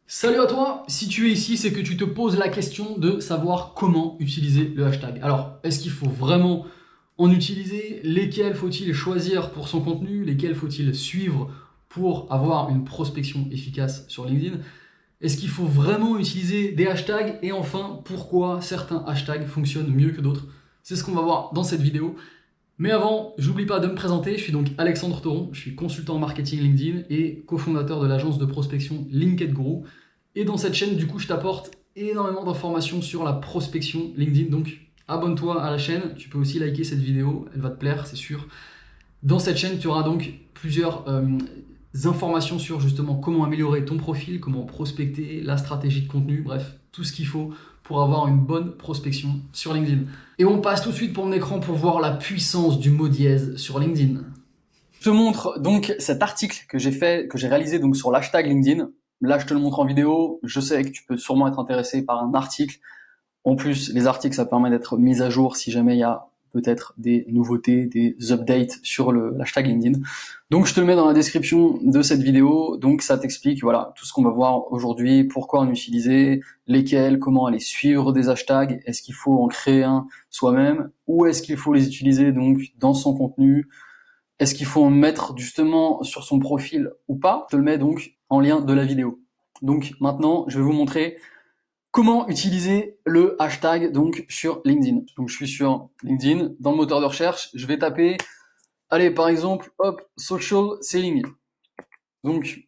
Salut à toi, si tu es ici, c'est que tu te poses la question de savoir comment utiliser le hashtag. Alors, est-ce qu'il faut vraiment en utiliser? Lesquels faut-il choisir pour son contenu? Lesquels faut-il suivre pour avoir une prospection efficace sur LinkedIn? Est-ce qu'il faut vraiment utiliser des hashtags? Et enfin, pourquoi certains hashtags fonctionnent mieux que d'autres? C'est ce qu'on va voir dans cette vidéo. Mais avant, j'oublie pas de me présenter, je suis donc Alexandre Thoron, je suis consultant en marketing LinkedIn et cofondateur de l'agence de prospection LinkedIn Guru. Et dans cette chaîne, du coup, je t'apporte énormément d'informations sur la prospection LinkedIn. Donc, abonne-toi à la chaîne, tu peux aussi liker cette vidéo, elle va te plaire, c'est sûr. Dans cette chaîne, tu auras donc plusieurs informations sur justement comment améliorer ton profil, comment prospecter, la stratégie de contenu, bref, tout ce qu'il faut pour avoir une bonne prospection sur LinkedIn. Et on passe tout de suite pour mon écran pour voir la puissance du mot dièse sur LinkedIn. Je te montre donc cet article que j'ai réalisé donc sur l'hashtag LinkedIn. Là, je te le montre en vidéo. Je sais que tu peux sûrement être intéressé par un article. En plus, les articles, ça permet d'être mis à jour si jamais il y a peut-être des nouveautés, des updates sur l'hashtag LinkedIn. Donc, je te le mets dans la description de cette vidéo. Donc, ça t'explique, voilà, tout ce qu'on va voir aujourd'hui, pourquoi en utiliser, lesquels, comment aller suivre des hashtags, est-ce qu'il faut en créer un soi-même, ou est-ce qu'il faut les utiliser donc dans son contenu, est-ce qu'il faut en mettre justement sur son profil ou pas. Je te le mets donc en lien de la vidéo. Donc, maintenant, je vais vous montrer comment utiliser le hashtag donc sur LinkedIn. Donc je suis sur LinkedIn, dans le moteur de recherche, je vais taper, allez par exemple, hop, social selling. Donc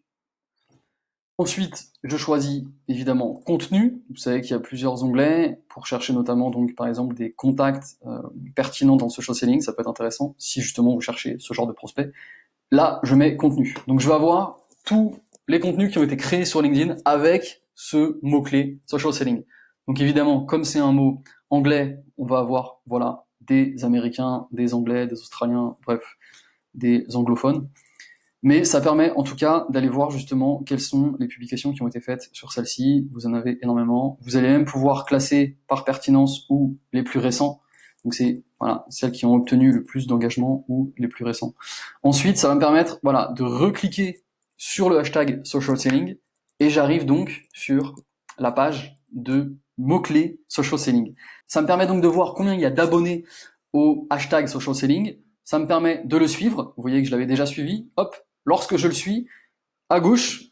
ensuite, je choisis évidemment contenu. Vous savez qu'il y a plusieurs onglets pour chercher notamment donc par exemple des contacts pertinents dans le social selling. Ça peut être intéressant si justement vous cherchez ce genre de prospect. Là, je mets contenu. Donc je vais avoir tous les contenus qui ont été créés sur LinkedIn avec ce mot-clé social selling. Donc évidemment, comme c'est un mot anglais, on va avoir voilà des Américains, des Anglais, des Australiens, bref, des anglophones. Mais ça permet en tout cas d'aller voir justement quelles sont les publications qui ont été faites sur celle-ci. Vous en avez énormément. Vous allez même pouvoir classer par pertinence ou les plus récents. Donc c'est voilà, celles qui ont obtenu le plus d'engagement ou les plus récents. Ensuite, ça va me permettre voilà, de recliquer sur le hashtag social selling et j'arrive donc sur la page de mots-clés social selling. Ça me permet donc de voir combien il y a d'abonnés au hashtag social selling. Ça me permet de le suivre. Vous voyez que je l'avais déjà suivi. Hop, lorsque je le suis, à gauche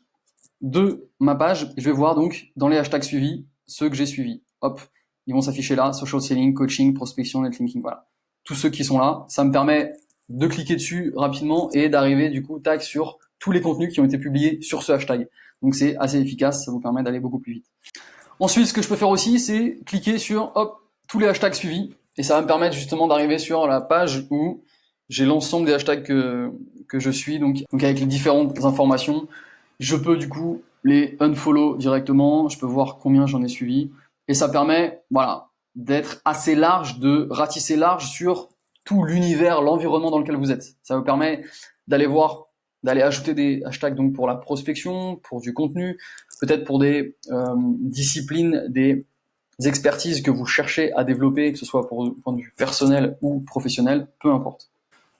de ma page, je vais voir donc dans les hashtags suivis ceux que j'ai suivis. Hop, ils vont s'afficher là, social selling, coaching, prospection, netlinking, voilà. Tous ceux qui sont là, ça me permet de cliquer dessus rapidement et d'arriver du coup tac sur tous les contenus qui ont été publiés sur ce hashtag. Donc c'est assez efficace, ça vous permet d'aller beaucoup plus vite. Ensuite, ce que je peux faire aussi, c'est cliquer sur hop, tous les hashtags suivis et ça va me permettre justement d'arriver sur la page où j'ai l'ensemble des hashtags que je suis, donc avec les différentes informations. Je peux du coup les unfollow directement, je peux voir combien j'en ai suivi, et ça permet voilà, d'être assez large, de ratisser large sur tout l'univers, l'environnement dans lequel vous êtes. Ça vous permet d'aller voir, d'aller ajouter des hashtags donc pour la prospection, pour du contenu, peut-être pour des disciplines, des expertises que vous cherchez à développer, que ce soit pour le point de vue personnel ou professionnel, peu importe.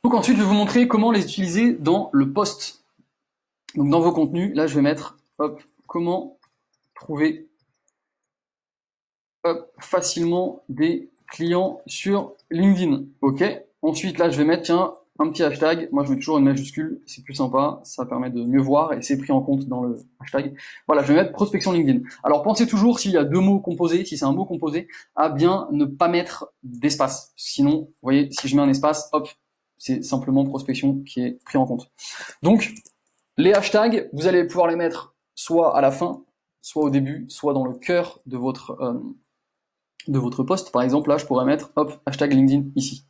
Donc ensuite, je vais vous montrer comment les utiliser dans le post. Donc dans vos contenus, là, je vais mettre hop, comment trouver hop, facilement des clients sur LinkedIn. Ok. Ensuite, là, je vais mettre tiens un petit hashtag. Moi, je mets toujours une majuscule, c'est plus sympa, ça permet de mieux voir et c'est pris en compte dans le hashtag. Voilà, je vais mettre prospection LinkedIn. Alors pensez toujours s'il y a deux mots composés, si c'est un mot composé, à bien ne pas mettre d'espace. Sinon, vous voyez, si je mets un espace, hop, c'est simplement prospection qui est pris en compte. Donc, les hashtags, vous allez pouvoir les mettre soit à la fin, soit au début, soit dans le cœur de votre post. Par exemple, là, je pourrais mettre hop, hashtag LinkedIn ici.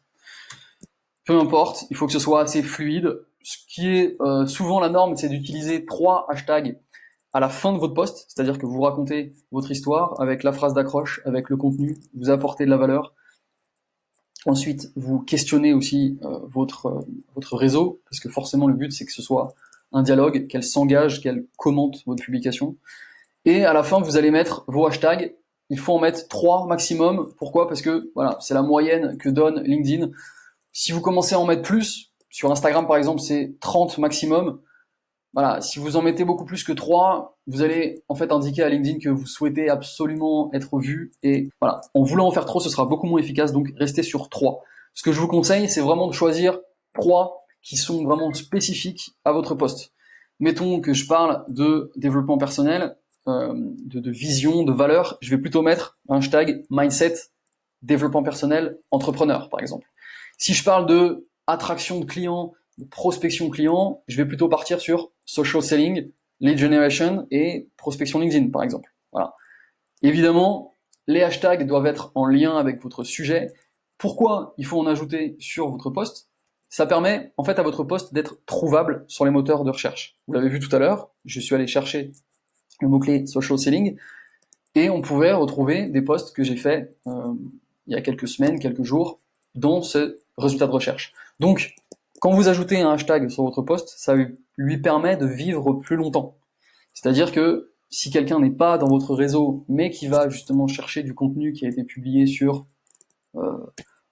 Peu importe, il faut que ce soit assez fluide. Ce qui est souvent la norme, c'est d'utiliser 3 hashtags à la fin de votre post, c'est-à-dire que vous racontez votre histoire avec la phrase d'accroche, avec le contenu, vous apportez de la valeur. Ensuite, vous questionnez aussi votre réseau, parce que forcément le but c'est que ce soit un dialogue, qu'elle s'engage, qu'elle commente votre publication. Et à la fin, vous allez mettre vos hashtags. Il faut en mettre 3 maximum. Pourquoi? Parce que voilà, c'est la moyenne que donne LinkedIn. Si vous commencez à en mettre plus, sur Instagram par exemple, c'est 30 maximum. voilà, si vous en mettez beaucoup plus que 3, vous allez en fait indiquer à LinkedIn que vous souhaitez absolument être vu. Et voilà, en voulant en faire trop, ce sera beaucoup moins efficace. Donc restez sur 3. Ce que je vous conseille, c'est vraiment de choisir 3 qui sont vraiment spécifiques à votre poste. Mettons que je parle de développement personnel, de vision, de valeur. Je vais plutôt mettre un hashtag mindset, développement personnel, entrepreneur, par exemple. Si je parle de attraction de clients, de prospection client, je vais plutôt partir sur social selling, lead generation et prospection LinkedIn, par exemple. Voilà. Évidemment, les hashtags doivent être en lien avec votre sujet. Pourquoi il faut en ajouter sur votre poste? Ça permet en fait à votre poste d'être trouvable sur les moteurs de recherche. Vous l'avez vu tout à l'heure, je suis allé chercher le mot-clé social selling et on pouvait retrouver des posts que j'ai faits il y a quelques semaines, quelques jours dans ce résultat de recherche. Donc, quand vous ajoutez un hashtag sur votre post, ça lui permet de vivre plus longtemps. C'est-à-dire que si quelqu'un n'est pas dans votre réseau, mais qui va justement chercher du contenu qui a été publié sur euh,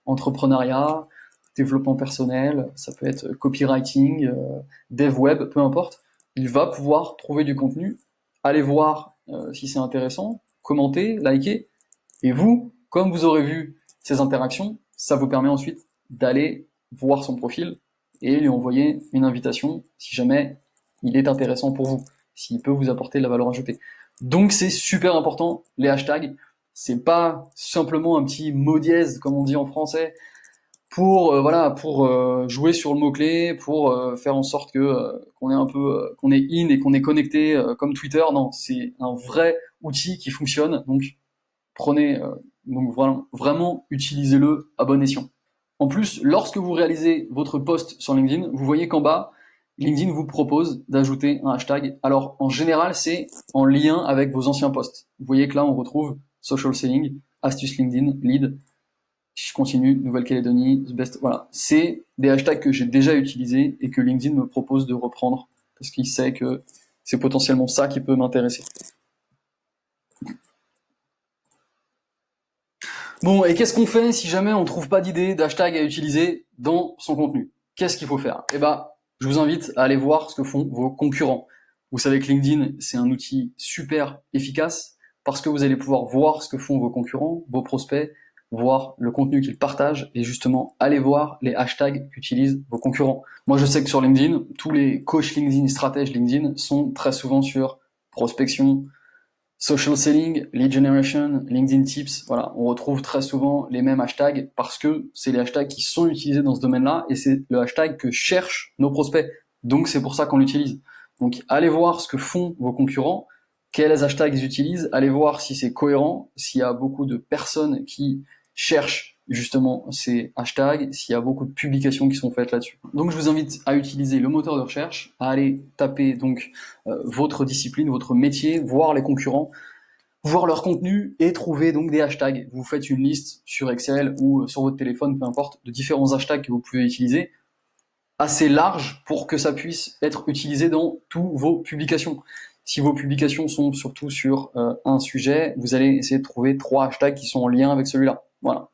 entrepreneuriat, développement personnel, ça peut être copywriting, dev web, peu importe, il va pouvoir trouver du contenu, aller voir si c'est intéressant, commenter, liker, et vous, comme vous aurez vu ces interactions, ça vous permet ensuite d'aller voir son profil et lui envoyer une invitation si jamais il est intéressant pour vous, s'il peut vous apporter de la valeur ajoutée. Donc c'est super important, les hashtags. C'est pas simplement un petit mot dièse, comme on dit en français, pour voilà, pour jouer sur le mot-clé, pour faire en sorte que qu'on est un peu qu'on est in et qu'on est connecté comme Twitter. Non, c'est un vrai outil qui fonctionne. Donc prenez donc vraiment utilisez-le à bon escient. En plus, lorsque vous réalisez votre post sur LinkedIn, vous voyez qu'en bas, LinkedIn vous propose d'ajouter un hashtag. Alors en général, c'est en lien avec vos anciens posts. Vous voyez que là, on retrouve social selling, astuce LinkedIn, lead. Si je continue, Nouvelle-Calédonie, the best. Voilà, c'est des hashtags que j'ai déjà utilisés et que LinkedIn me propose de reprendre parce qu'il sait que c'est potentiellement ça qui peut m'intéresser. Bon, et qu'est-ce qu'on fait si jamais on trouve pas d'idée d'hashtag à utiliser dans son contenu? Qu'est-ce qu'il faut faire? Eh ben, je vous invite à aller voir ce que font vos concurrents. Vous savez que LinkedIn, c'est un outil super efficace parce que vous allez pouvoir voir ce que font vos concurrents, vos prospects, voir le contenu qu'ils partagent et justement aller voir les hashtags qu'utilisent vos concurrents. Moi, je sais que sur LinkedIn, tous les coachs LinkedIn, stratèges LinkedIn sont très souvent sur prospection, social selling, lead generation, LinkedIn tips, voilà, on retrouve très souvent les mêmes hashtags parce que c'est les hashtags qui sont utilisés dans ce domaine-là et c'est le hashtag que cherchent nos prospects. Donc c'est pour ça qu'on l'utilise. Donc allez voir ce que font vos concurrents, quels hashtags ils utilisent, allez voir si c'est cohérent, s'il y a beaucoup de personnes qui cherchent justement ces hashtags, s'il y a beaucoup de publications qui sont faites là-dessus. Donc je vous invite à utiliser le moteur de recherche, à aller taper donc votre discipline, votre métier, voir les concurrents, voir leur contenu et trouver donc des hashtags. Vous faites une liste sur Excel ou sur votre téléphone, peu importe, de différents hashtags que vous pouvez utiliser, assez large pour que ça puisse être utilisé dans tous vos publications. Si vos publications sont surtout sur un sujet, vous allez essayer de trouver 3 hashtags qui sont en lien avec celui-là. Voilà.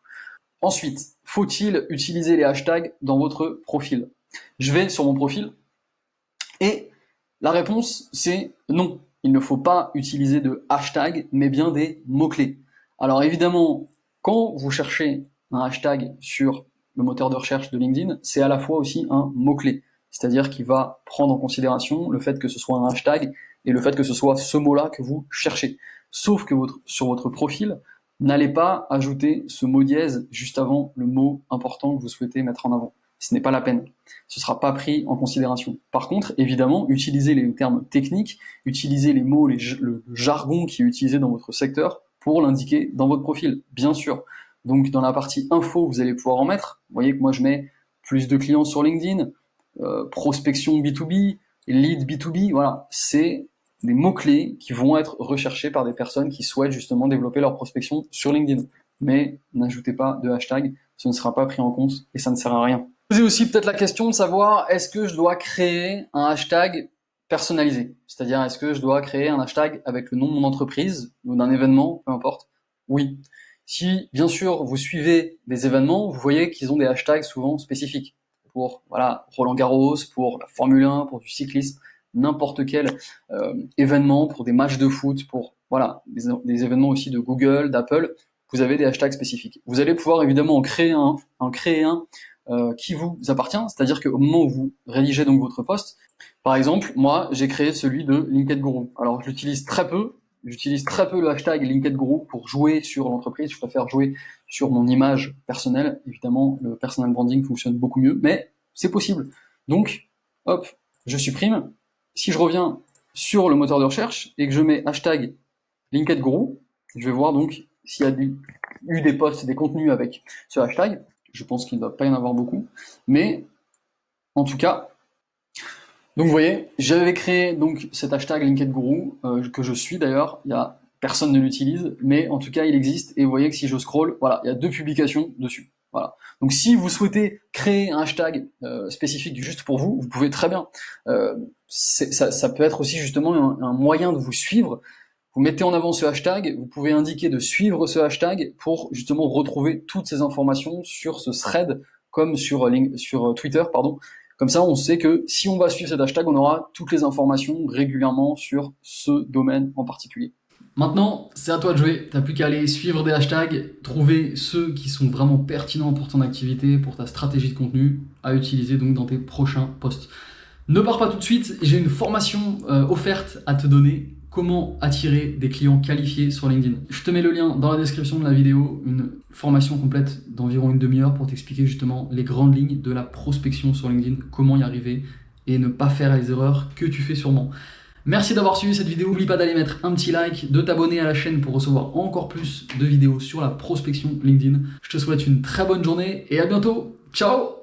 Ensuite, faut-il utiliser les hashtags dans votre profil? Je vais sur mon profil et la réponse c'est non. Il ne faut pas utiliser de hashtag, mais bien des mots-clés. Alors évidemment, quand vous cherchez un hashtag sur le moteur de recherche de LinkedIn, c'est à la fois aussi un mot-clé. C'est-à-dire qu'il va prendre en considération le fait que ce soit un hashtag et le fait que ce soit ce mot-là que vous cherchez. Sauf que sur votre profil, n'allez pas ajouter ce mot dièse juste avant le mot important que vous souhaitez mettre en avant. Ce n'est pas la peine. Ce ne sera pas pris en considération. Par contre, évidemment, utilisez les termes techniques, utilisez les mots, le jargon qui est utilisé dans votre secteur pour l'indiquer dans votre profil, bien sûr. Donc dans la partie info, vous allez pouvoir en mettre. Vous voyez que moi je mets plus de clients sur LinkedIn, prospection B2B, lead B2B, voilà, c'est des mots-clés qui vont être recherchés par des personnes qui souhaitent justement développer leur prospection sur LinkedIn. Mais n'ajoutez pas de hashtag, ce ne sera pas pris en compte et ça ne sert à rien. Posez aussi peut-être la question de savoir est-ce que je dois créer un hashtag personnalisé? C'est-à-dire est-ce que je dois créer un hashtag avec le nom de mon entreprise ou d'un événement, peu importe? Oui. Si bien sûr vous suivez des événements, vous voyez qu'ils ont des hashtags souvent spécifiques pour voilà, Roland Garros, pour la Formule 1, pour du cyclisme. n'importe quel événement, pour des matchs de foot, pour voilà, des événements aussi de Google, d'Apple, vous avez des hashtags spécifiques. Vous allez pouvoir évidemment en créer un qui vous appartient, c'est-à-dire qu'au moment où vous rédigez donc votre post, par exemple, moi j'ai créé celui de Linked Guru. Alors j'utilise très peu le hashtag Linked Guru pour jouer sur l'entreprise, je préfère jouer sur mon image personnelle, évidemment le personal branding fonctionne beaucoup mieux, mais c'est possible. Donc, hop, je supprime. Si je reviens sur le moteur de recherche et que je mets hashtag Linked Guru, je vais voir donc s'il y a eu des posts, des contenus avec ce hashtag. Je pense qu'il ne doit pas y en avoir beaucoup, mais en tout cas, donc vous voyez, j'avais créé donc cet hashtag Linked Guru que je suis d'ailleurs. Personne ne l'utilise, mais en tout cas il existe et vous voyez que si je scroll, voilà, il y a 2 publications dessus. Voilà. Donc si vous souhaitez créer un hashtag spécifique juste pour vous, vous pouvez très bien. Ça peut être aussi justement un moyen de vous suivre. Vous mettez en avant ce hashtag, vous pouvez indiquer de suivre ce hashtag pour justement retrouver toutes ces informations sur ce thread comme sur Twitter, pardon. Comme ça, on sait que si on va suivre cet hashtag, on aura toutes les informations régulièrement sur ce domaine en particulier. Maintenant, c'est à toi de jouer. T'as plus qu'à aller suivre des hashtags, trouver ceux qui sont vraiment pertinents pour ton activité, pour ta stratégie de contenu, à utiliser donc dans tes prochains posts. Ne pars pas tout de suite, j'ai une formation offerte à te donner. Comment attirer des clients qualifiés sur LinkedIn. Je te mets le lien dans la description de la vidéo, une formation complète d'environ une demi-heure pour t'expliquer justement les grandes lignes de la prospection sur LinkedIn, comment y arriver et ne pas faire les erreurs que tu fais sûrement. Merci d'avoir suivi cette vidéo, n'oublie pas d'aller mettre un petit like, de t'abonner à la chaîne pour recevoir encore plus de vidéos sur la prospection LinkedIn. Je te souhaite une très bonne journée et à bientôt, ciao!